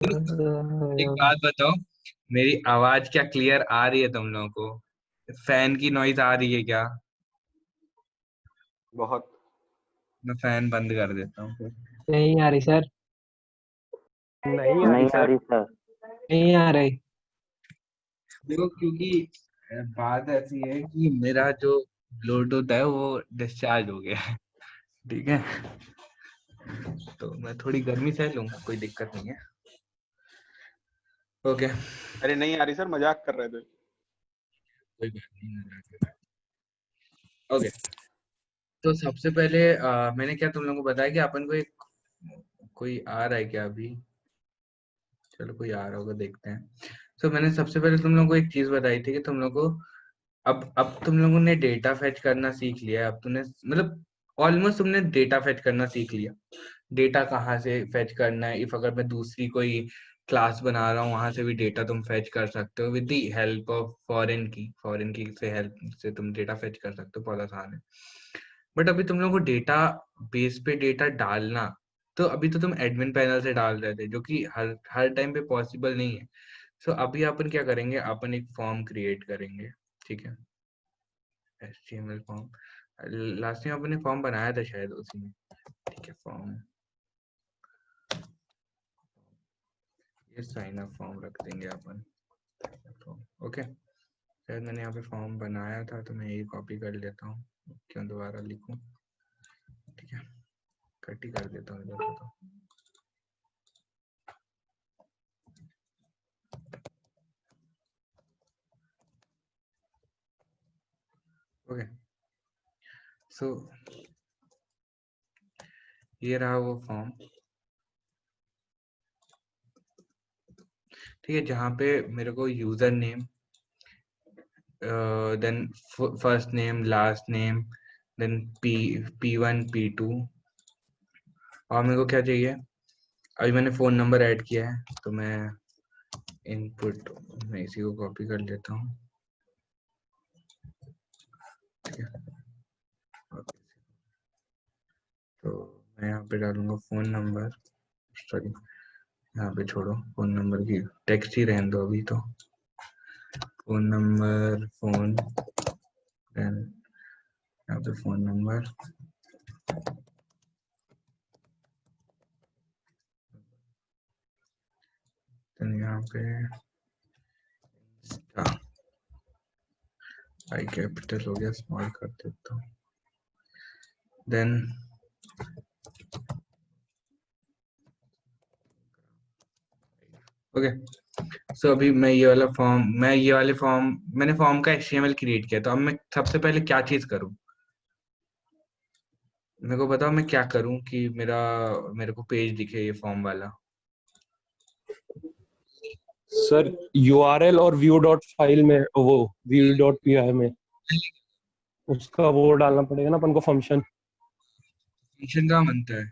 एक बात बताओ, मेरी आवाज क्या क्लियर आ रही है तुम लोगों को? फैन की नॉइज आ रही है क्या? बहुत। मैं फैन बंद कर देता हूँ फिर। नहीं आ रही सर। नहीं आ रही नहीं आ सर। रही सर। नहीं आ रही। देखो, क्योंकि बात ऐसी है कि मेरा जो ब्लूटूथ है वो डिस्चार्ज हो गया है। ठीक है, तो मैं थोड़ी गर्मी सह लूंगा, कोई दिक्कत नहीं है। ओके, अरे नहीं आ रही सर, मजाक कर रहे थे। कोई बात नहीं। ओके, तो सबसे पहले मैंने क्या तुम लोगों को बताया कि अपन को एक कोई आ रहा है क्या अभी? चलो, कोई आ रहा होगा, देखते हैं। तो मैंने सबसे पहले तुम लोगों को एक चीज बताई थी कि तुम लोगों को अब तुम लोगों ने डेटा फेच करना सीख लिया है। अब तुमने मतलब ऑलमोस्ट तुमने डेटा फेच करना सीख लिया। डेटा कहाँ से फेच करना है, इफ अगर मैं दूसरी कोई क्लास बना रहा हूँ वहां से भी डेटा तुम फेच कर सकते हो with the help of foreign की से हेल्प से तुम डेटा फेच कर सकते हो, बहुत आसान है। बट अभी तुम लोग को डेटा बेस पे डेटा डालना, तो अभी तो तुम एडमिन पैनल से डाल रहे थे, जो कि हर हर टाइम पे पॉसिबल नहीं है। सो अभी अपन क्या करेंगे, अपन एक फॉर्म क्रिएट करेंगे। ठीक है, HTML फॉर्म। लास्ट टाइम अपन ने फॉर्म बनाया था शायद उसी में। ठीक है, फॉर्म, ये साइन अप फॉर्म रख देंगे अपन। ओके, शायद मैंने यहाँ पे फॉर्म बनाया था तो मैं यही कॉपी कर लेता हूँ, क्यों दोबारा लिखूं। ठीक है, कट ही कर देता हूँ इधर से तो। ओके, सो ये रहा वो फॉर्म। ठीक है, जहाँ पे मेरे को user name, then first name, last name, then P1 P2, और मेरे को क्या चाहिए, अभी मैंने फोन नंबर ऐड किया है तो मैं इनपुट मैं इसी को कॉपी कर लेता हूँ। ठीक है, तो मैं यहाँ पे डालूंगा फोन नंबर, सॉरी यहाँ पे छोड़ो, फोन नंबर की टेक्स्ट ही रहने दो अभी तो। फोन नंबर, फोन, देन यहाँ पे फोन नंबर, देन यहाँ पे आई कैपिटल हो गया, स्मॉल कर देता हूँ, देन ओके। सो अभी मैं ये वाले फॉर्म मैंने फॉर्म का HTML क्रिएट किया, तो अब मैं सबसे पहले क्या चीज करूँ, मेरे को बताओ मैं क्या करूँ कि मेरे को पेज दिखे ये फॉर्म वाला। सर URL और व्यू डॉट फाइल में, वो व्यू डॉट पी में उसका वो डालना पड़ेगा ना अपन को, फंक्शन। फंक्शन कहाँ बनता है?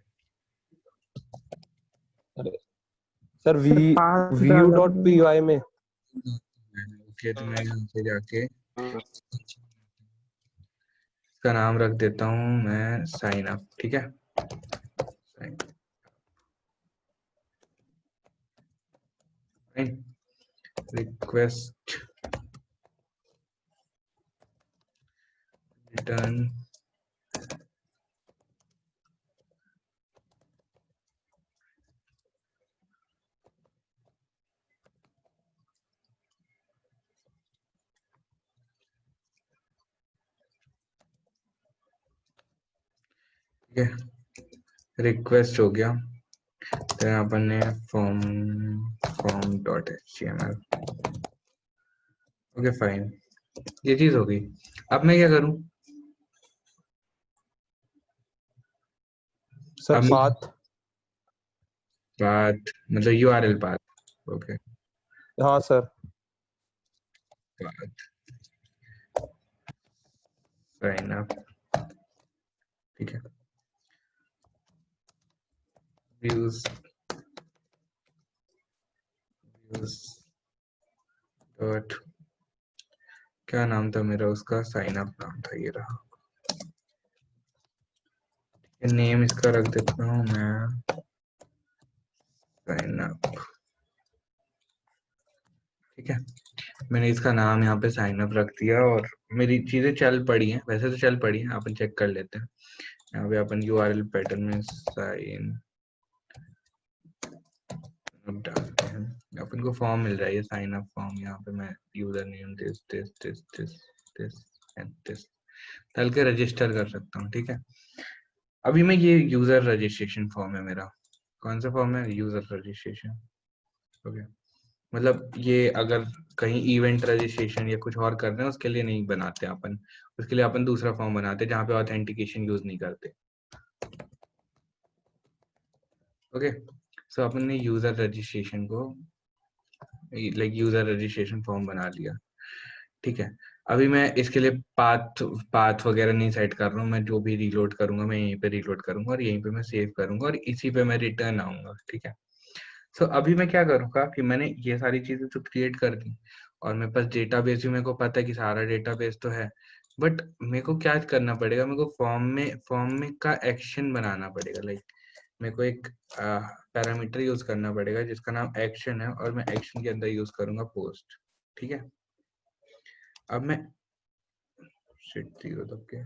अरे सर पास व्यू डालो। डॉट पी में। ओके, तो मैं यहाँ पे जाके इसका नाम रख देता हूँ मैं साइन अप। ठीक है, रिक्वेस्ट रिटर्न ठीक है, रिक्वेस्ट हो गया। तो अपन ने form dot HTML। Okay fine, ये चीज हो गई। अब मैं क्या करूं? सर अब पाथ। पाथ मतलब URL पाथ। ओके, हाँ सर। Path sign up. ठीक है, व्यूज डॉट, क्या नाम था मेरा उसका, साइन अप नाम था, ये रहा। नेम इसका रख देता हूँ मैं साइन अप। ठीक है, मैंने इसका नाम यहाँ पे साइन अप रख दिया और मेरी चीजें चल पड़ी हैं, वैसे तो चल पड़ी हैं, अपन चेक कर लेते हैं। यहाँ पे अपन यूआरएल पैटर्न में साइन अप डालते हैं, अपन को फॉर्म मिल रहा है, ये साइन अप फॉर्म। यहाँ पे मैं user name this this this this this and this डाल के रजिस्टर कर सकता हूँ। ठीक है, अभी मैं ये यूजर रजिस्ट्रेशन फॉर्म है मेरा। कौन सा फॉर्म है? User registration. ओके, मतलब ये अगर कहीं इवेंट रजिस्ट्रेशन या कुछ और कर रहे हैं उसके लिए नहीं बनाते अपन, उसके लिए अपन दूसरा फॉर्म बनाते हैं जहाँ पे ऑथेंटिकेशन यूज नहीं करते। ओके, सो अपन ने यूजर रजिस्ट्रेशन को लाइक यूजर रजिस्ट्रेशन फॉर्म बना लिया। ठीक है, अभी मैं इसके लिए पाथ पाथ वगैरह नहीं सेट कर रहा हूँ, मैं जो भी रीलोड करूंगा मैं यहीं पे रीलोड करूंगा और यहीं पे मैं सेव करूंगा और इसी पे मैं रिटर्न आऊंगा। ठीक है, सो अभी मैं क्या करूंगा कि मैंने ये सारी चीजें तो क्रिएट कर दी और मेरे पास डेटाबेस भी, मेरे को पता है कि सारा डेटाबेस तो है, बट मेरे को क्या करना पड़ेगा, मेरे को फॉर्म में का एक्शन बनाना पड़ेगा। लाइक मेरे को एक पैरामीटर यूज करना पड़ेगा जिसका नाम एक्शन है और मैं एक्शन के अंदर यूज करूंगा पोस्ट। ठीक है, अब मैं शिट जीरो तक के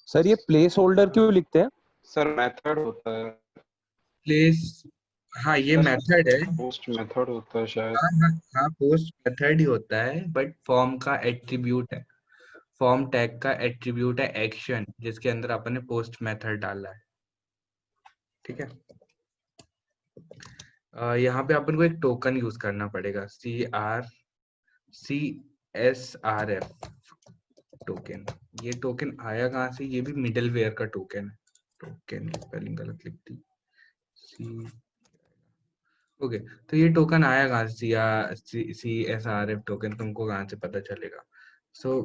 सर ये प्लेस होल्डर क्यों लिखते हैं? सर मेथड होता है, प्लेस, हाँ ये मेथड है। पोस्ट मेथड होता है शायद। हाँ हाँ हाँ, पोस्ट मेथड ही होता है बट फॉर्म का एट्रीब्यूट है, फॉर्म टैग का एट्रीब्यूट है एक्शन, जिसके अंदर अपन ने पोस्ट मेथड डाला है। ठीक है, यहाँ पे अपन को एक टोकन यूज करना पड़ेगा, CSRF टोकन। ये टोकन आया कहाँ से? ये भी मिडल वेयर का टोकन है। टोकन की स्पेलिंग गलत लिख दी, सी। ओके, तो ये टोकन आया कहाँ से? CSRF टोकन तुमको कहाँ से पता चलेगा?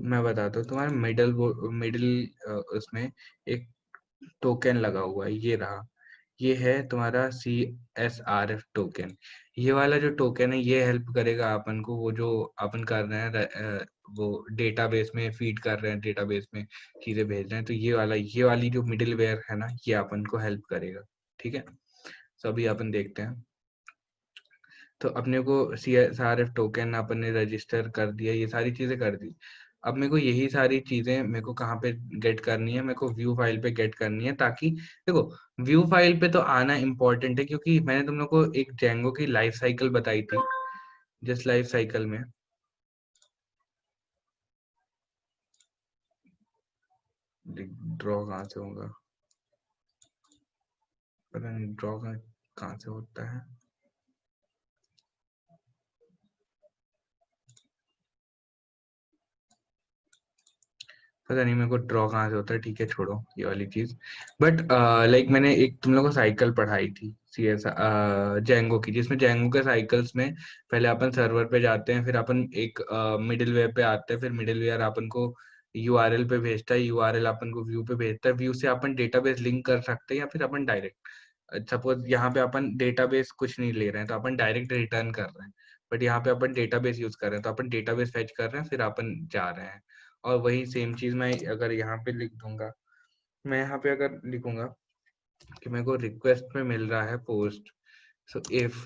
मैं बताता हूँ, तुम्हारे मिडिल उसमें एक टोकन लगा हुआ है, ये रहा, ये है तुम्हारा CSRF टोकन। ये वाला जो टोकन है ये हेल्प करेगा अपन को, वो जो अपन कर रहे हैं वो डेटाबेस में फीड कर रहे हैं, डेटाबेस में चीजें भेज रहे हैं, तो ये वाली जो मिडिल वेयर है ना, ये अपन को हेल्प करेगा। ठीक है, अभी अपन देखते हैं। तो अपने को CSRF टोकन अपन ने रजिस्टर कर दिया, ये सारी चीजें कर दी। अब मेरे को यही सारी चीजें मेरे को कहाँ पे गेट करनी है? मेरे को व्यू फाइल पे गेट करनी है, ताकि देखो व्यू फाइल पे तो आना इम्पोर्टेंट है, क्योंकि मैंने तुम लोग को एक जेंगो की लाइफ साइकिल बताई थी। जिस लाइफ साइकिल में ड्रॉ कहाँ से होगा, पता नहीं ड्रॉ कहाँ से होता है। पता नहीं मेरे को ड्रॉ कहाँ से होता है, ठीक है छोड़ो ये वाली चीज। बट लाइक मैंने एक तुम लोग को साइकिल पढ़ाई थी CS जेंगो की, जिसमें जेंगो के साइकिल्स में पहले अपन सर्वर पे जाते हैं, फिर अपन एक मिडिल वेयर पे आते हैं, फिर मिडिल वेयर अपन को URL पे भेजता है, URL अपन को व्यू पे भेजता है, व्यू से अपन डेटाबेस लिंक कर सकते हैं या फिर अपन डायरेक्ट, सपोज यहाँ पे अपन डेटाबेस कुछ नहीं ले रहे हैं तो अपन डायरेक्ट रिटर्न कर रहे हैं, बट यहाँ पे अपन डेटाबेस यूज कर रहे हैं तो अपन डेटाबेस फेच कर रहे हैं फिर अपन जा रहे हैं। और वही सेम चीज मैं अगर यहाँ पे लिख दूंगा, मैं यहाँ पे अगर लिखूंगा कि मेरे को रिक्वेस्ट में मिल रहा है post, so if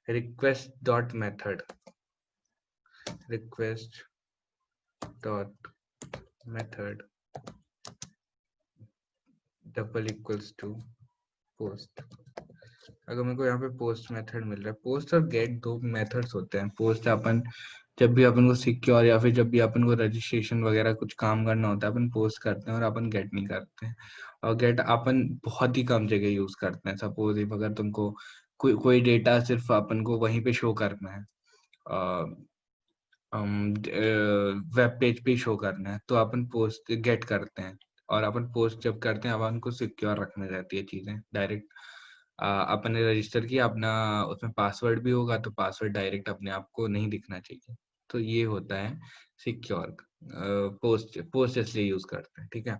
request dot method request dot method double equals to post, अगर मेरे को यहाँ पे पोस्ट मेथड मिल रहा है, पोस्ट और गेट दो मेथड्स होते हैं। पोस्ट अपन जब भी अपन को सिक्योर या फिर जब भी अपन को रजिस्ट्रेशन वगैरह कुछ काम करना होता है अपन पोस्ट करते हैं और अपन गेट नहीं करते हैं। और गेट अपन बहुत ही कम जगह यूज करते हैं। सपोज इफ अगर तुमको कोई डेटा सिर्फ अपन को वहीं पे शो करना है, वेब पेज पे शो करना है, तो अपन पोस्ट गेट करते हैं। और अपन पोस्ट जब करते हैं अपन को सिक्योर रखने रहती है चीजें डायरेक्ट, अपन ने रजिस्टर किया अपना, उसमें पासवर्ड भी होगा तो पासवर्ड डायरेक्ट अपने आप को नहीं दिखना चाहिए। तो ये होता है सिक्योर। पोस्ट पोस्ट इसलिए यूज करते हैं। ठीक है,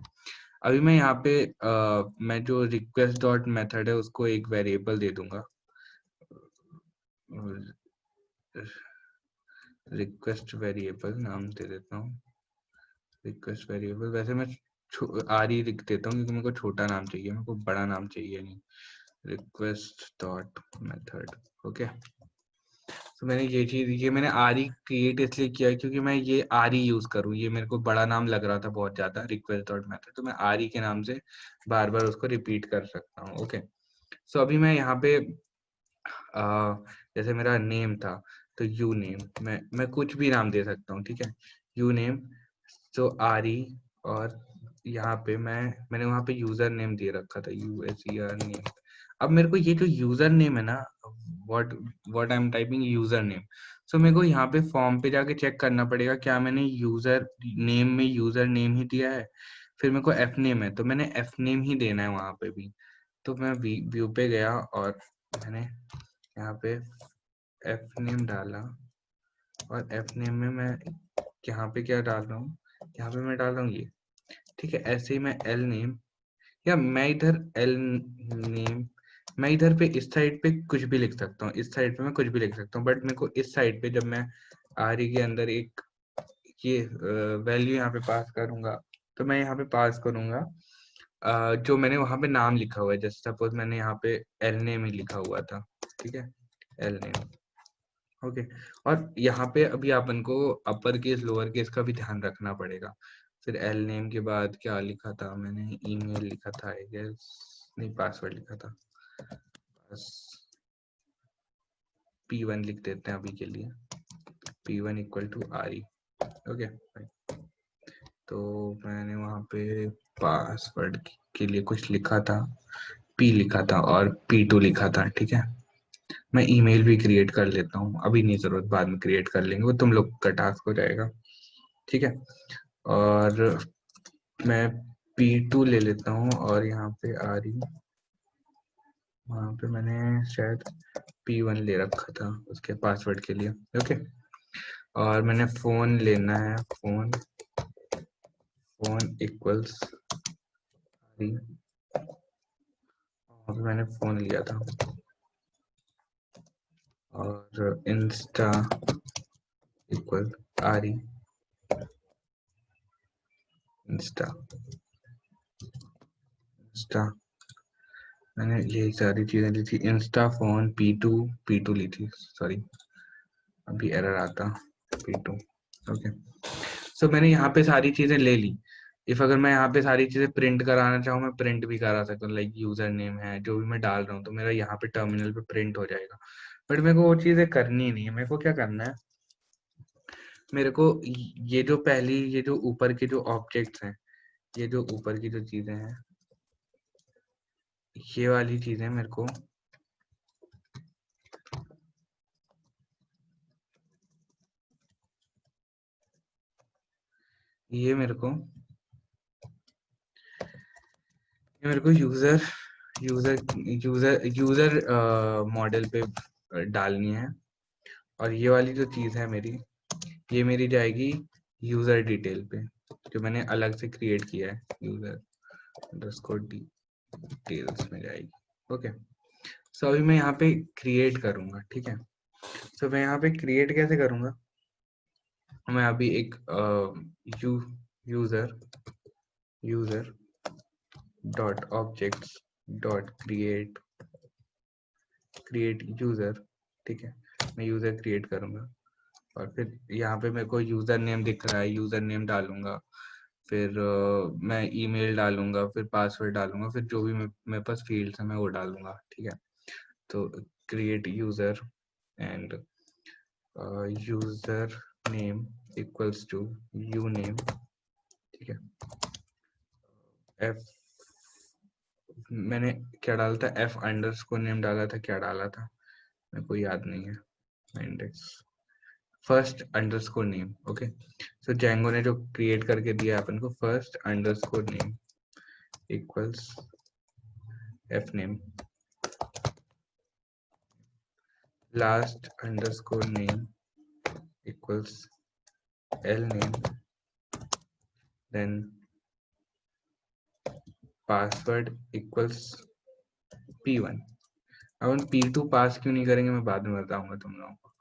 अभी मैं यहाँ पे मैं जो रिक्वेस्ट डॉट मेथड है उसको एक वेरिएबल दे दूंगा, रिक्वेस्ट वेरिएबल नाम दे देता हूँ, रिक्वेस्ट वेरिएबल। वैसे मैं आर ही लिख देता हूँ क्योंकि मेरे को छोटा नाम चाहिए, मेरे को बड़ा नाम चाहिए नहीं। Request dot method. ओके, तो मैंने ये चीज, ये मैंने आरी क्रिएट इसलिए किया क्योंकि मैं ये आरी यूज करूँ, ये मेरे को बड़ा नाम लग रहा था बहुत ज्यादा, रिक्वेस्ट डॉट मेथड, तो मैं आरी के नाम से बार बार उसको रिपीट कर सकता हूँ। ओके, सो अभी मैं यहाँ पे जैसे मेरा नेम था तो यू नेम, मैं कुछ भी नाम दे सकता हूँ, ठीक है, यू नेम, तो आरी, और यहाँ पे मैंने वहाँ पे यूजर नेम दे रखा था, यूएसईआर नेम। अब मेरे को ये जो यूजर नेम है ना, what what I am typing user name, so मेरे को यहाँ पे फॉर्म पे जाके चेक करना पड़ेगा क्या मैंने यूजर नेम में यूजर नेम ही दिया है, फिर मेरे को एफ नेम है तो मैंने एफ नेम ही देना है वहां पे भी। तो मैं व्यू पे गया और मैंने यहाँ पे एफ नेम डाला, और एफ नेम में मैं यहाँ पे क्या डाल रहा हूँ, यहाँ पे मैं डाल रहा हूँ ये, ठीक है। ऐसे ही मैं एल नेम, या मैं इधर एल नेम, मैं इधर पे इस साइड पे कुछ भी लिख सकता हूँ, इस साइड पे मैं कुछ भी लिख सकता हूँ, बट मेरे को इस साइड पे जब मैं आरी के अंदर एक ये वैल्यू यहाँ पे पास करूंगा, तो मैं यहाँ पे पास करूंगा जो मैंने वहां पे नाम लिखा हुआ है, जैसे सपोज मैंने यहाँ पे एल नेम ही लिखा हुआ था, ठीक है, एल नेम। ओके, और यहाँ पे अभी अपन को अपर केस लोअर केस का भी ध्यान रखना पड़ेगा। फिर एल नेम के बाद क्या लिखा था मैंने, ईमेल लिखा था आई गेस, नहीं पासवर्ड लिखा था, बस P1 लिख देते हैं अभी के लिए, P1 equal to R E. Okay, तो मैंने वहाँ पे पासवर्ड के लिए कुछ लिखा था, P लिखा था और P2 लिखा था, ठीक है। मैं ईमेल भी क्रिएट कर लेता हूँ, अभी नहीं जरूरत, बाद में क्रिएट कर लेंगे, वो तुम लोग का टास्क हो जाएगा, ठीक है। और मैं P2 ले लेता हूँ और यहाँ पे आ रही, वहाँ पे मैंने शायद P1 ले रखा था उसके पासवर्ड के लिए। ओके, और मैंने फोन लेना है, फोन इक्वल्स, और मैंने फोन लिया था, और Insta equal R E, Insta मैंने यही सारी चीजें ली थी, इंस्टा फोन P2 ली थी, सॉरी अभी एरर आता, P2। ओके, सो मैंने यहाँ पे सारी चीजें ले ली। इफ अगर मैं यहाँ पे सारी चीजें प्रिंट कराना चाहूँ, मैं प्रिंट भी करा सकता हूँ, लाइक यूजर नेम है जो भी मैं डाल रहा हूँ तो मेरा यहाँ पे टर्मिनल पे प्रिंट हो जाएगा, बट मेरे को वो चीजें करनी नहीं है। मेरे को क्या करना है, मेरे को ये जो पहली, ये जो ऊपर के जो ऑब्जेक्ट्स हैं, ये जो ऊपर की जो चीजें हैं, ये वाली चीजें मेरे को ये मेरे को यूजर मॉडल पे डालनी है, और ये वाली जो चीज है मेरी, ये मेरी जाएगी यूजर डिटेल पे, जो मैंने अलग से क्रिएट किया है, यूजर अंडरस्कोर डिटेल्स में जाएगी। ओके, सो अभी मैं यहाँ पे क्रिएट करूंगा, ठीक है। सो मैं यहाँ पे क्रिएट कैसे करूंगा, मैं अभी एक user dot objects dot create user, ठीक है, मैं यूजर क्रिएट करूंगा, और फिर यहाँ पे मेरे को यूजर नेम दिख रहा है, यूजर नेम डालूंगा, फिर मैं ईमेल डालूंगा, फिर पासवर्ड डालूंगा, फिर जो भी मेरे पास फील्ड्स है मैं वो डालूंगा, ठीक है। तो create user and user name equals to u name, ठीक है। एफ, मैंने क्या डाला था, एफ अंडरस्कोर नेम डाला था, क्या डाला था मेरे को याद नहीं है, index first underscore name. Okay, so Django ने जो क्रिएट करके दिया अपन को, first underscore name equals F name, last underscore name equals L name, then password equals P1। अब हम P2 पास क्यों नहीं करेंगे मैं बाद में बताऊंगा तुम लोगों को,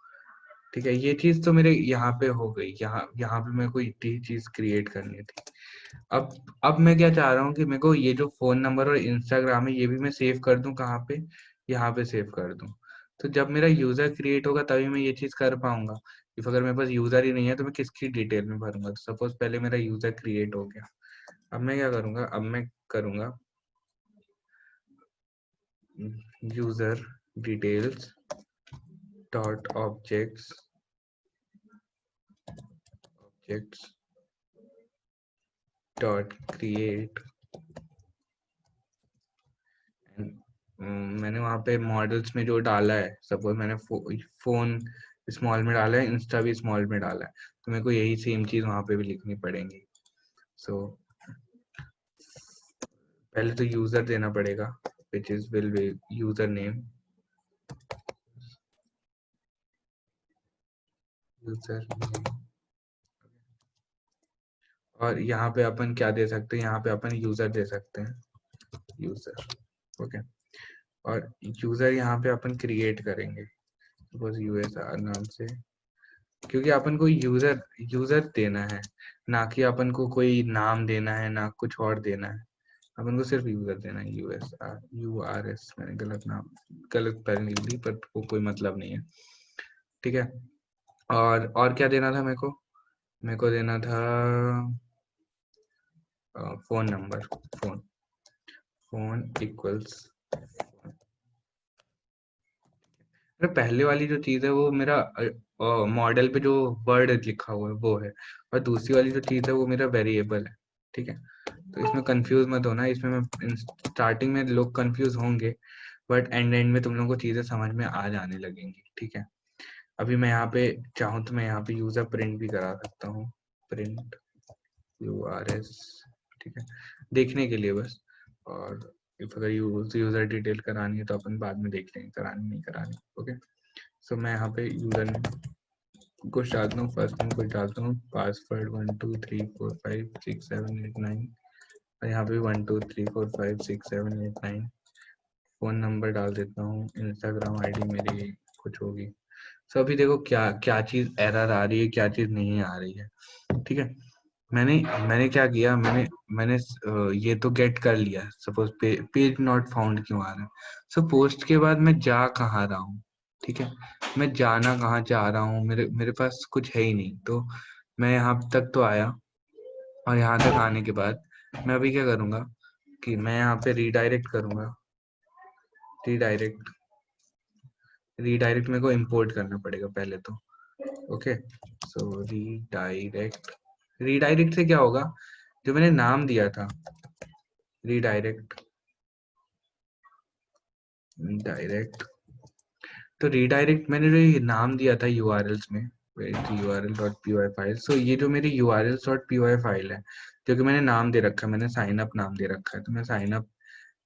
ठीक है। ये चीज तो मेरे यहाँ पे हो गई, यहाँ पे मेरे को इतनी चीज क्रिएट करनी थी। अब मैं क्या चाह रहा हूँ कि मेरे को ये जो फोन नंबर और इंस्टाग्राम है ये भी मैं सेव कर दूं, कहाँ पे, यहाँ पे सेव कर दूं। तो जब मेरा यूजर क्रिएट होगा तभी मैं ये चीज कर पाऊंगा। इफ अगर मेरे पास यूजर ही नहीं है तो मैं किसकी डिटेल में भरूंगा। तो सपोज पहले मेरा यूजर क्रिएट हो गया, अब मैं क्या करूंगा, अब मैं करूंगा user details dot objects dot create. मैंने वहाँ पे मॉडल्स में जो डाला है, सपोज मैंने फोन स्मॉल में डाला है, इंस्टा भी स्मॉल में डाला है, तो मेरे को यही सेम चीज वहाँ पे भी लिखनी पड़ेगी। सो पहले तो यूजर देना पड़ेगा, which is will be user name, user name. और यहाँ पे अपन क्या दे सकते हैं, यहाँ पे अपन यूजर दे सकते हैं, यूजर। ओके, और यूजर यहाँ पे अपन क्रिएट करेंगे सपोज यूएसआर नाम से, क्योंकि अपन को यूजर यूजर देना है, ना कि अपन को कोई नाम देना है, ना कुछ और देना है। अपन को सिर्फ यूजर देना है, URS। मैंने गलत स्पेलिंग लिख दी, पर वो कोई मतलब नहीं है, ठीक है। और क्या देना था मेरे को देना था फोन नंबर, फोन इक्वल्स। पहले वाली जो चीज है वो मेरा मॉडल पे जो वर्ड लिखा हुआ है वो है, और दूसरी वाली जो चीज है वो मेरा वेरिएबल है, ठीक है। तो इसमें कंफ्यूज मत होना, इसमें मैं स्टार्टिंग में लोग कंफ्यूज होंगे, बट एंड में तुम लोगों को चीजें समझ में आ जाने लगेंगी, ठीक है। अभी मैं यहाँ पे चाहूँ तो मैं यहाँ पे यूजर प्रिंट भी करा सकता हूँ, प्रिंट URS, ठीक है, देखने के लिए बस। और इफ अगर यूजर डिटेल करानी है तो अपन बाद में देख लेंगे, करानी नहीं करानी, ओके। सो मैं यहाँ पे यूजर कुछ डालता हूँ, फर्स्ट नेम कुछ डालता हूँ, पासवर्ड 1 2 3 4 5 6 7 8 9, और यहाँ पे 1 2 3 4 5 6 7 8 9। फोन नंबर डाल देता हूँ, इंस्टाग्राम आईडी मेरी कुछ होगी। सो अभी देखो क्या क्या चीज एरर आ रही है, क्या चीज नहीं आ रही है, ठीक है। मैंने मैंने क्या किया, मैंने ये तो गेट कर लिया, सपोज पेज नॉट फाउंड क्यों आ रहा है। सो पोस्ट के बाद मैं जा कहाँ रहा हूँ, ठीक है, मैं जाना कहाँ चाह रहा हूँ, मेरे मेरे पास कुछ है ही नहीं। तो मैं यहाँ तक तो आया, और यहाँ तक आने के बाद मैं अभी क्या करूँगा कि मैं यहाँ पे रीडायरेक्ट करूँगा, रीडायरेक्ट रीडायरेक्ट मेरे को इंपोर्ट करना पड़ेगा पहले तो, ओके। सो रीडायरेक्ट से क्या होगा, जो मैंने नाम दिया था, रीडायरेक्ट डायरेक्ट, तो रीडायरेक्ट मैंने जो ये नाम दिया था यूआरएल्स में, url.py फाइल। सो ये जो मेरी urls.py फाइल है, जो कि मैंने नाम दे रखा है, मैंने साइन अप नाम दे रखा है, तो मैं साइन अप,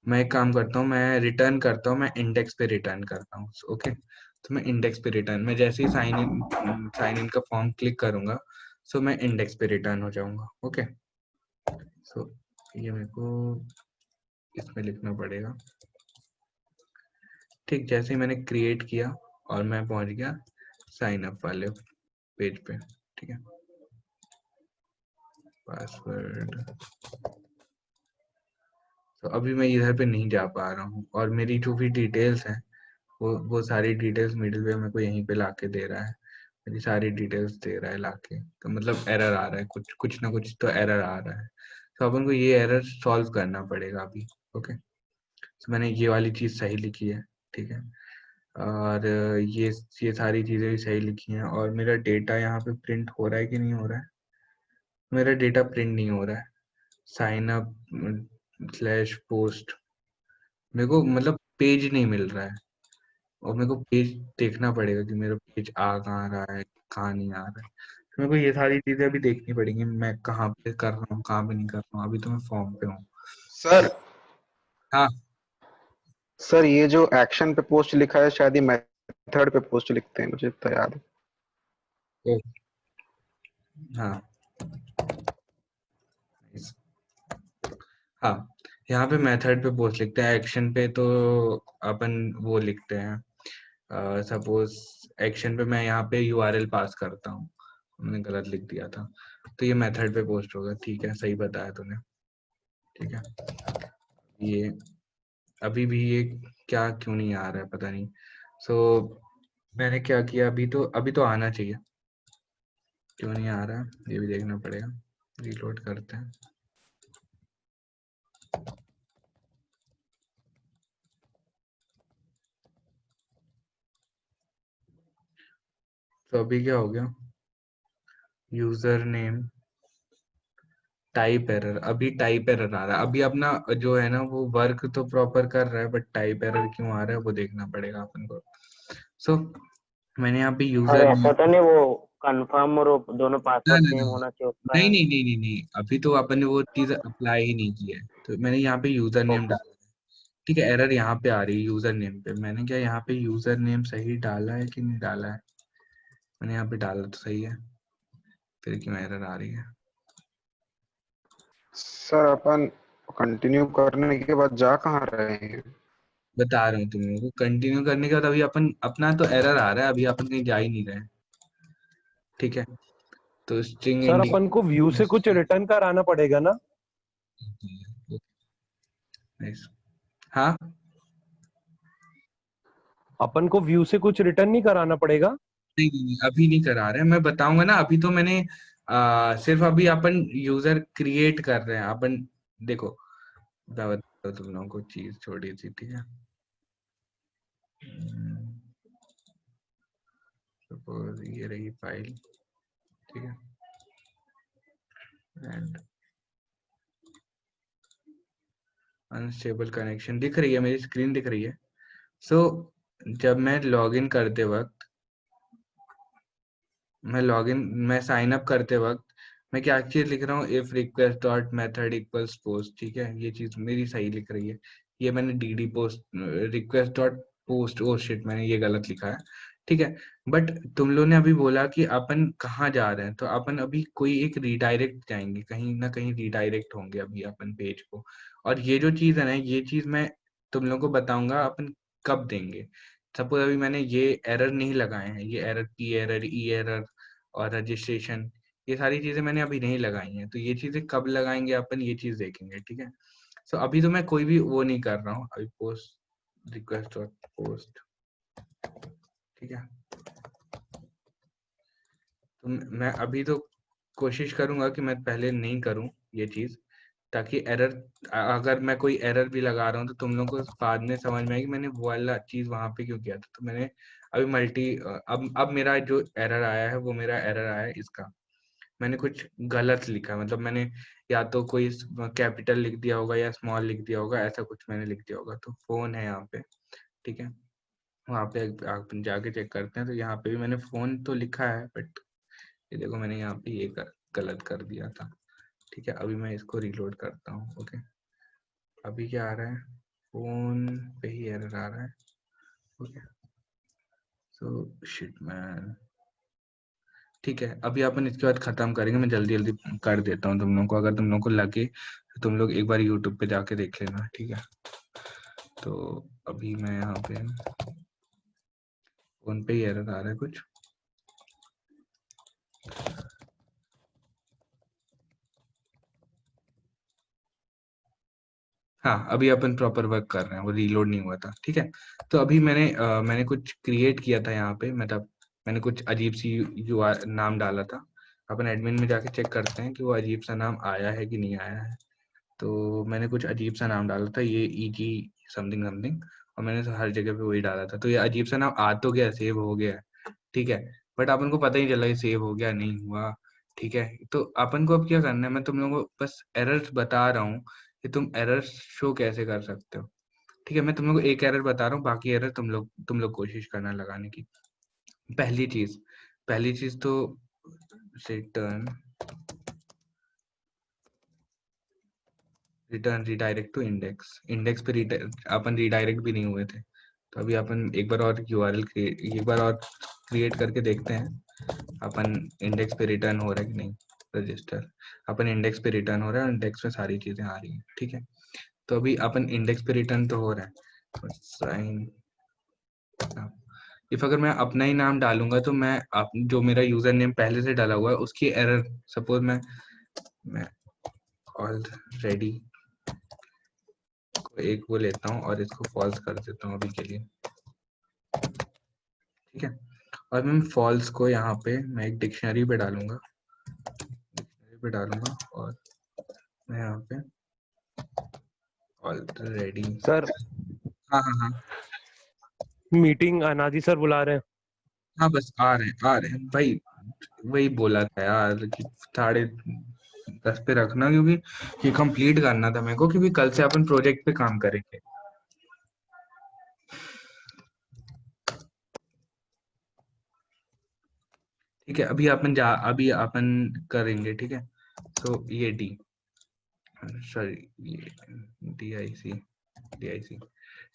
मैं एक काम करता हूँ, मैं रिटर्न करता हूँ, मैं इंडेक्स पे रिटर्न करता हूँ, ओके। तो मैं इंडेक्स पे रिटर्न, मैं जैसे ही साइन इन का फॉर्म क्लिक करूंगा, सो मैं इंडेक्स पे रिटर्न हो जाऊंगा, ओके। सो ये मेरे को इसमें लिखना पड़ेगा, ठीक। जैसे ही मैंने क्रिएट किया और मैं पहुंच गया साइन अप वाले पेज पे, ठीक है। पासवर्ड, तो अभी मैं इधर पे नहीं जा पा रहा हूँ, और मेरी जो भी डिटेल्स हैं वो सारी डिटेल्स मिडिलवेयर मेरे को यहीं पे लाके दे रहा है, मेरी सारी डिटेल्स दे रहा है लाके, तो मतलब एरर आ रहा है, कुछ कुछ ना कुछ तो एरर आ रहा है। तो अपन को ये एरर सॉल्व करना पड़ेगा अभी, ओके। तो मैंने ये वाली चीज सही लिखी है, ठीक है, और ये सारी चीजें भी सही लिखी हैं, और मेरा डेटा यहाँ पे प्रिंट हो रहा है कि नहीं हो रहा है, मेरा डेटा प्रिंट नहीं हो रहा है। साइन अप स्लैश पोस्ट, मेरे को मतलब पेज नहीं मिल रहा है, और मेरे को पेज देखना पड़ेगा कि मेरा पेज आ कहाँ रहा है, कहाँ नहीं आ रहा है। तो मेरे को ये सारी चीजें अभी देखनी पड़ेंगी, मैं कहाँ पे कर रहा हूँ, कहाँ पे नहीं कर रहा हूँ। अभी तो मैं फॉर्म पे हूँ। सर हाँ सर ये जो एक्शन पे पोस्ट लिखा है शायद ये मेथड पे पोस्ट लिखते हैं, मुझे तो याद है। तो, हाँ हाँ, यहाँ पे मेथड पे पोस्ट लिखते हैं, एक्शन पे तो अपन वो लिखते हैं। सपोज एक्शन पे मैं यहाँ पे यूआरएल पास करता हूँ, मैंने गलत लिख दिया था। तो ये मेथड पे पोस्ट होगा। ठीक है, सही बताया तूने। ठीक है, ये अभी भी ये क्या क्यों नहीं आ रहा है पता नहीं। सो मैंने क्या किया, अभी तो आना चाहिए, क्यों नहीं आ रहा है ये भी देखना पड़ेगा। रीलोड करते हैं। तो अभी क्या हो गया, यूजर नेम टाइप एरर, अभी टाइप एरर आ रहा है। अभी अपना जो है ना वो वर्क तो प्रॉपर कर रहा है, बट टाइप एरर क्यों आ रहा है वो देखना पड़ेगा अपन को। सो मैंने यहाँ पे अरे यूजर ऐसा तो नहीं वो कंफर्म और वो दोनों ना पासवर्ड ना सेम ना होना चाहिए उसका? नहीं नहीं नहीं नहीं नहीं, अभी तो अपन ने वो चीज अप्लाई ही नहीं की है। तो मैंने यहाँ पे यूजर नेम ओके। डाला है। ठीक है, एरर यहाँ पे आ रही है यूजर नेम पे। मैंने क्या यहाँ पे यूजर नेम सही डाला है कि नहीं डाला है? मैंने यहाँ पे डाला तो सही है, फिर क्यों एरर आ रही है? सर अपन कंटिन्यू करने के बाद जा कहाँ रहे हैं? बता रहा हूँ तुम लोगों को, कंटिन्यू करने के बाद अभी अपन अपना तो एरर आ रहा है, अभी अपन कहीं जा ही नहीं रहे। ठीक है, तो स्ट्रिंग सर अपन को व्यू से कुछ इंडिकेटर। रिटर्न कराना पड़ेगा ना? हाँ, अपन को व्यू से कुछ रिटर्न नहीं कराना पड़ेगा? नहीं नहीं नहीं, अभी नहीं करा रहे हैं, मैं बताऊंगा ना। अभी तो मैंने सिर्फ अभी अपन यूजर क्रिएट कर रहे हैं अपन। देखो मैं बताता हूँ तुम लोगों को चीज छोटी सी। ठीक है, सपोज ये रही फाइल। ठीक है, एंड अनस्टेबल कनेक्शन दिख रही है, मेरी स्क्रीन दिख रही है। सो जब मैं लॉगिन करते वक्त, मैं साइन अप करते वक्त मैं क्या चीज लिख रहा हूँ, if request dot method equals post. ठीक है, ये चीज मेरी सही लिख रही है। ये मैंने D post request dot post, oh shit मैंने ये गलत लिखा है। ठीक है, बट तुम लोग ने अभी बोला कि अपन कहाँ जा रहे हैं, तो अपन अभी कोई एक रिडायरेक्ट जाएंगे, कहीं ना कहीं रिडायरेक्ट होंगे अभी अपन पेज को। और ये जो चीज है ना, ये चीज मैं तुम लोग को बताऊंगा अपन कब देंगे। सपोज अभी मैंने ये एरर नहीं लगाए हैं, ये एरर, पी एरर, ई एरर और रजिस्ट्रेशन, ये सारी चीजें मैंने अभी नहीं लगाई हैं। तो ये चीजें कब लगाएंगे अपन, ये चीज देखेंगे। ठीक है, सो अभी तो मैं कोई भी वो नहीं कर रहा हूँ अभी, पोस्ट रिक्वेस्ट डॉट पोस्ट। ठीक है, तो मैं अभी तो कोशिश करूंगा कि मैं पहले नहीं करूं ये चीज, ताकि एरर, अगर मैं कोई एरर भी लगा रहा हूँ तो तुम लोगों को बाद में समझ में आए कि मैंने वो वाला चीज वहां पे क्यों किया था। तो मैंने अभी अब मेरा जो एरर आया है वो मेरा एरर आया है इसका, मैंने कुछ गलत लिखा, मतलब मैंने या तो कोई कैपिटल लिख दिया होगा या स्मॉल लिख दिया होगा, ऐसा कुछ मैंने लिख दिया होगा। तो फोन है यहाँ पे। ठीक है, वहाँ पे आप जाके चेक करते हैं, तो यहाँ पे भी मैंने फोन तो लिखा है, बट ये देखो मैंने यहाँ पे ये गलत कर दिया था। ठीक है, अभी मैं इसको रीलोड करता हूँ। ओके, अभी क्या आ रहा है, फोन पे ही एरर आ रहा है। Okay, so shit man. ठीक है, अभी अपन इसके बाद खत्म करेंगे, मैं जल्दी जल्दी कर देता हूँ तुम लोगों को। अगर तुम लोगों को लगे तो तुम लोग एक बार यूट्यूब पे जाके देख लेना। ठीक है, तो अभी मैं यहाँ पे फोन पे ही एरर आ रहा है कुछ। हाँ, अभी अपन प्रॉपर वर्क कर रहे हैं, वो रीलोड नहीं हुआ था। ठीक है, तो अभी मैंने कुछ क्रिएट किया था यहाँ पे, मतलब मैंने कुछ अजीब सी नाम डाला था। अपन एडमिन में जाके चेक करते हैं कि वो अजीब सा नाम आया है कि नहीं आया है। तो मैंने कुछ अजीब सा नाम डाला था, ये EG समथिंग समथिंग, और मैंने तो हर जगह पे वही डाला था। तो ये अजीब सा नाम आ तो गया, सेव हो गया। ठीक है, बट अपन को पता ही चला ये सेव हो गया नहीं हुआ। ठीक है, तो अपन को अब क्या करना है, मैं तुम लोगों को बस एरर्स बता रहा हूँ कि तुम एरर्स शो कैसे कर सकते हो। ठीक है, मैं तुम लोगों को एक एरर बता रहा हूँ, बाकी एरर तुम लोग कोशिश करना लगाने की। पहली चीज तो return redirect to index. Index पे अपन रिडायरेक्ट भी नहीं हुए थे, तो अभी अपन एक बार और क्रिएट करके देखते हैं अपन इंडेक्स पे रिटर्न हो रहा है कि नहीं। रजिस्टर, अपन इंडेक्स पे रिटर्न हो रहा है, इंडेक्स में सारी चीजें आ रही हैं। ठीक है, तो अभी अपन इंडेक्स पे रिटर्न तो हो रहा है, साइन इफ अगर मैं अपना ही नाम डालूंगा तो मैं जो मेरा यूजर नेम पहले से डाला हुआ है उसकी एरर, सपोज मैं ऑलरेडी को एक वो लेता हूँ और इसको फॉल्स कर देता हूँ अभी के लिए, ठीक है। और मैं फॉल्स को यहाँ पे मैं एक डिक्शनरी पे डालूंगा, और मैं यहाँ पे ऑलरेडी, सर हाँ हाँ हाँ मीटिंग अनादि सर बुला रहे हैं। हाँ, बस आ रहे हैं भाई, वही बोला था यार कि 10:30 पे रखना, क्योंकि ये कंप्लीट करना था मेरे को, क्योंकि कल से अपन प्रोजेक्ट पे काम करेंगे। ठीक है, अभी अपन करेंगे, ठीक है। तो ये सॉरी DIC,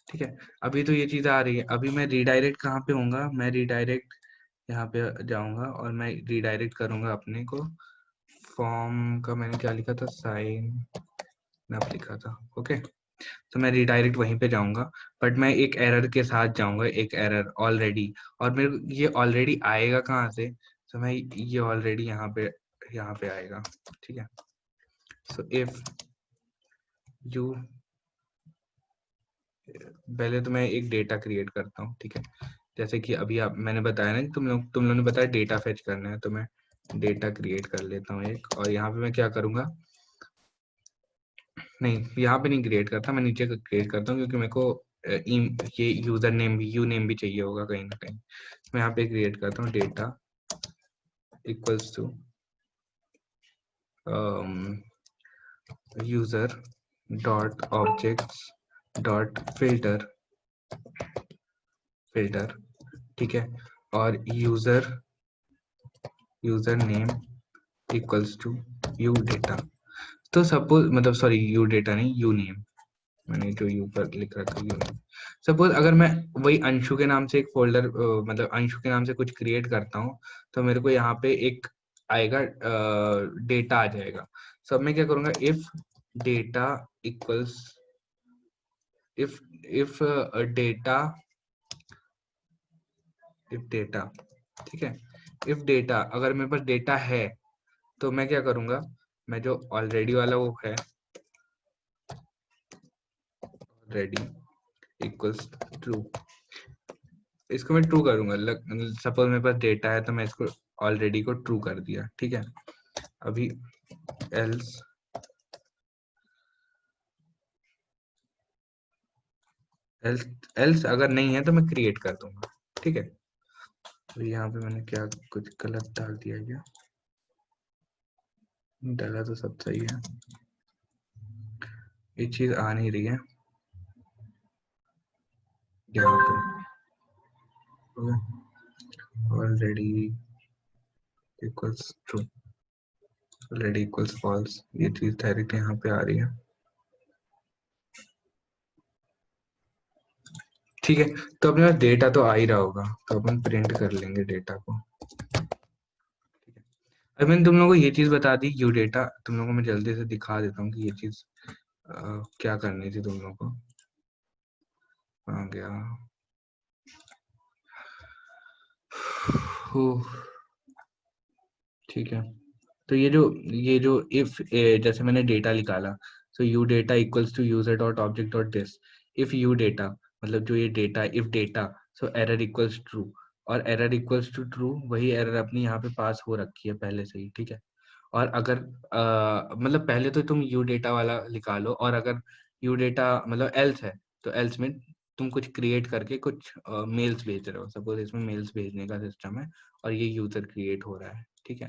ठीक है। अभी तो ये चीज आ रही है, अभी मैं रीडायरेक्ट कहाँ पे होऊंगा, मैं रीडायरेक्ट यहाँ पे जाऊंगा और मैं रीडायरेक्ट करूंगा अपने को फॉर्म का, मैंने क्या लिखा था, साइन अप लिखा था, ओके। तो मैं रीडायरेक्ट वहीं पे जाऊंगा, बट मैं एक एरर के साथ जाऊंगा, एक एरर ऑलरेडी, और मेरे को ये ऑलरेडी आएगा कहाँ से, तो मैं ये ऑलरेडी यहाँ पे आएगा, ठीक है। सो इफ यू, पहले तो मैं एक डेटा क्रिएट करता हूँ, ठीक है। जैसे कि अभी मैंने बताया ना कि तुम लोगों ने बताया डेटा फेच करना है, तो मैं डेटा क्रिएट कर लेता हूँ एक, और यहाँ पे मैं क्या करूंगा, नहीं यहाँ पे नहीं क्रिएट करता, मैं नीचे क्रिएट करता हूँ, क्योंकि मेरे को ये यूजर नेम भी, यू नेम भी चाहिए होगा कहीं ना कहीं। मैं यहाँ पे क्रिएट करता हूँ data equals to user dot objects dot filter, ठीक है। और user name equals to u data. तो सपोज, मतलब सॉरी, यू डेटा नहीं, यू नेम, मैंने जो यू पर लिख रखा है यू नेम। सपोज अगर मैं वही अंशु के नाम से एक फोल्डर, मतलब अंशु के नाम से कुछ क्रिएट करता हूँ, तो मेरे को यहाँ पे एक आएगा, डेटा आ जाएगा। सब मैं क्या करूंगा, if data equals, if if data if data ठीक है, इफ डेटा, अगर मेरे पास डेटा है तो मैं क्या करूंगा, मैं जो ऑलरेडी वाला वो है, ऑलरेडी इक्वल्स ट्रू, इसको मैं ट्रू करूंगा। सपोज मेरे पास डेटा है तो मैं इसको ऑलरेडी को ट्रू कर दिया, ठीक है। अभी एल्स एल्स एल्स अगर नहीं है तो मैं क्रिएट कर दूंगा, ठीक है। तो यहाँ पे मैंने क्या कुछ गलत डाल दिया क्या, डाला तो सब सही है, ये चीज आ नहीं रही है यहाँ पे, already equals true, already equals false, ये चीज डायरेक्ट यहाँ पे आ रही है, ठीक है। तो अपने पास डेटा तो आ ही रहा होगा, तो अपन प्रिंट कर लेंगे डेटा को। अब मैंने तुम लोगों को ये चीज बता दी, यू डेटा, तुम लोगों को मैं जल्दी से दिखा देता हूँ कि ये चीज क्या करनी थी तुम लोगों को। आ गया, ठीक है। तो ये जो इफ, जैसे मैंने डेटा निकाला, so u data equals to user dot object dot this, if u data, मतलब जो ये data, if data, so error equals true, और एरर इक्वल्स टू ट्रू, वही एरर अपनी यहाँ पे पास हो रखी है पहले से ही, ठीक है। और अगर मतलब पहले तो तुम यू डेटा वाला निकालो, और अगर यू डेटा मतलब एल्स है, तो एल्स में तुम कुछ क्रिएट करके कुछ मेल्स भेज रहे हो, सपोज इसमें मेल्स भेजने का सिस्टम है, और ये यूजर क्रिएट हो रहा है, ठीक है।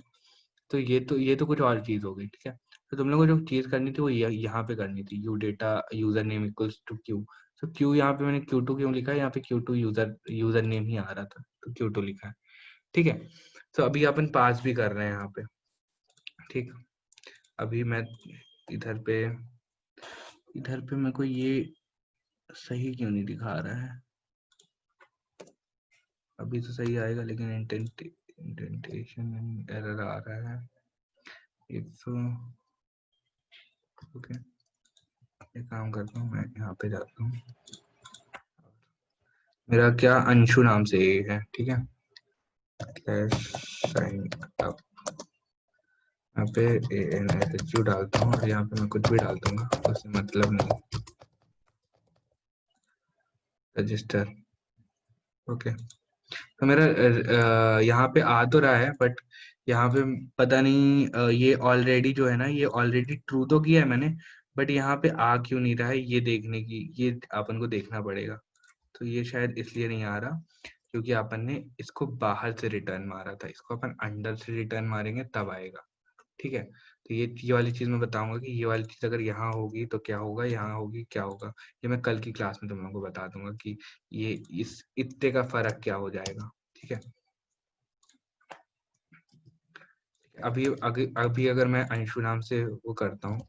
तो ये तो कुछ और चीज हो गई, ठीक है। तो तुम लोगों को जो चीज करनी थी वो यहाँ पे करनी थी, u data user name equals to Q. तो क्यू यहाँ पे मैंने Q2 क्यों लिखा है, यहाँ पे Q2 यूजर नेम ही आ रहा था, तो Q2 लिखा है, ठीक है। तो अभी अपन पास भी कर रहे हैं यहाँ पे, ठीक। अभी मैं इधर पे मेरे को ये सही क्यों नहीं दिखा रहा है, अभी तो सही आएगा, लेकिन इंडेंटेशन एरर आ रहा है। इफ ओके, एक काम करता हूँ, मैं यहाँ पे जाता हूँ, मेरा क्या अंशु नाम से है, ठीक है। साइन अप, यहाँ पे ANSHU डालता हूँ और यहाँ पे मैं कुछ भी डाल दूंगा, उससे मतलब नहीं। Register, okay. तो मेरा यहाँ पे आ तो रहा है, बट यहाँ पे पता नहीं ये ऑलरेडी जो है ना, ये ऑलरेडी ट्रू तो किया है मैंने, बट यहाँ पे आ क्यों नहीं रहा है ये देखने की, ये अपन को देखना पड़ेगा। तो ये शायद इसलिए नहीं आ रहा क्योंकि अपन ने इसको बाहर से रिटर्न मारा था, इसको अपन अंदर से रिटर्न मारेंगे तब आएगा, ठीक है। तो ये वाली चीज मैं बताऊंगा कि ये वाली चीज अगर यहाँ होगी तो क्या होगा, यहाँ होगी क्या होगा, ये मैं कल की क्लास में तुम लोगों को बता दूंगा कि ये इस इतने का फर्क क्या हो जाएगा, ठीक है। अभी अगर मैं अंशु नाम से वो करता हूँ,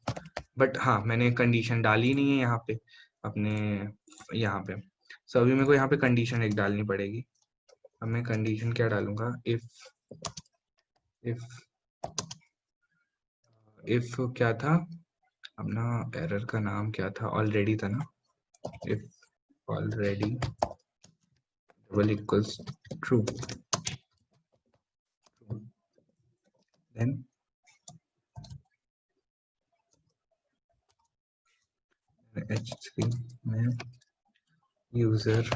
बट हाँ मैंने कंडीशन डाली नहीं है यहाँ पे अपने, यहाँ पे सो अभी मेरे को यहाँ पे कंडीशन एक डालनी पड़ेगी। अब मैं कंडीशन क्या डालूंगा, इफ क्या था अपना एरर का नाम, क्या था, ऑलरेडी था ना, if already double equals true, then H3 में यूजर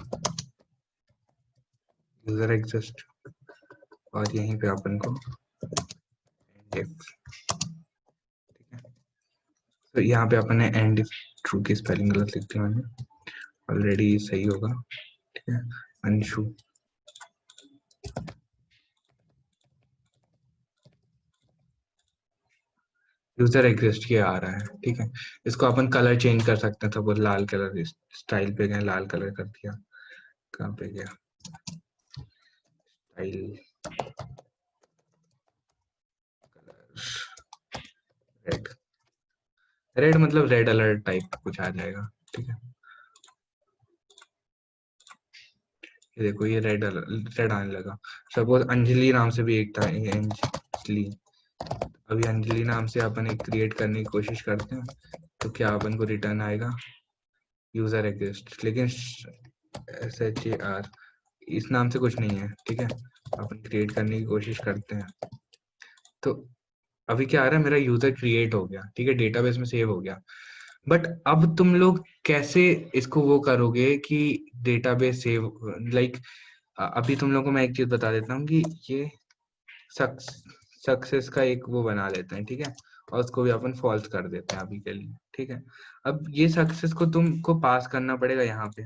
एग्जिस्ट, और यहीं पे अपन को if, तो यहाँ पे अपन ने एंड इफ ट्रू की स्पेलिंग गलत लिख दी मैंने, ऑलरेडी सही होगा, ठीक है। अंशु, यूजर एग्जिस्ट ये आ रहा है, ठीक है। इसको अपन कलर चेंज कर सकते हैं, तो वो लाल कलर, स्टाइल पे गए लाल कलर कर दिया, कहाँ पे गया स्टाइल, रेड, रेड मतलब रेड अलर्ट टाइप कुछ आ जाएगा, ठीक है। ये देखो ये रेड आने लगा। सपोज अंजलि नाम से भी एक था, ये अंजलि, अभी अंजलि नाम से अपन एक क्रिएट करने की कोशिश करते हैं, तो क्या अपन को रिटर्न आएगा, यूजर एग्जिस्ट, लेकिन SHAR इस नाम से कुछ नहीं है, ठीक है। अपन क्रिएट करने की कोशिश करते हैं, तो अभी क्या आ रहा है, मेरा यूजर क्रिएट हो गया, ठीक है, डेटाबेस में सेव हो गया। बट अब तुम लोग कैसे इसको वो करोगे कि डेटाबेस सेव, लाइक अभी तुम लोगों को मैं एक चीज बता देता हूँ कि ये सक्सेस का एक वो बना लेते हैं, ठीक है, और उसको भी अपन फॉल्स कर देते हैं अभी के लिए, ठीक है। अब ये सक्सेस को तुमको पास करना पड़ेगा यहाँ पे,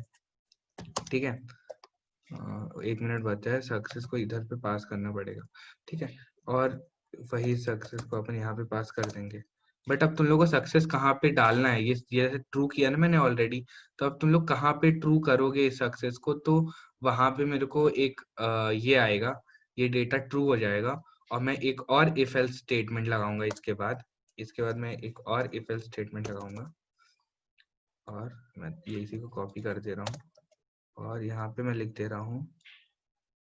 ठीक है। 1 मिनट बचा है, सक्सेस को इधर पे पास करना पड़ेगा, ठीक है। और वही सक्सेस को अपन यहाँ पे पास कर देंगे। बट अब तुम लोग को सक्सेस कहाँ पे डालना है, ये जैसे ट्रू किया ना मैंने ऑलरेडी, तो अब तुम लोग कहाँ पे ट्रू करोगे इस सक्सेस को, तो वहां पे मेरे को एक ये आएगा, ये डेटा ट्रू हो जाएगा, और मैं एक और इफ एल्स स्टेटमेंट लगाऊंगा इसके बाद मैं एक और इफ एल्स स्टेटमेंट लगाऊंगा, और मैं ये इसी को कॉपी कर दे रहा हूँ, और यहाँ पे मैं लिख दे रहा हूँ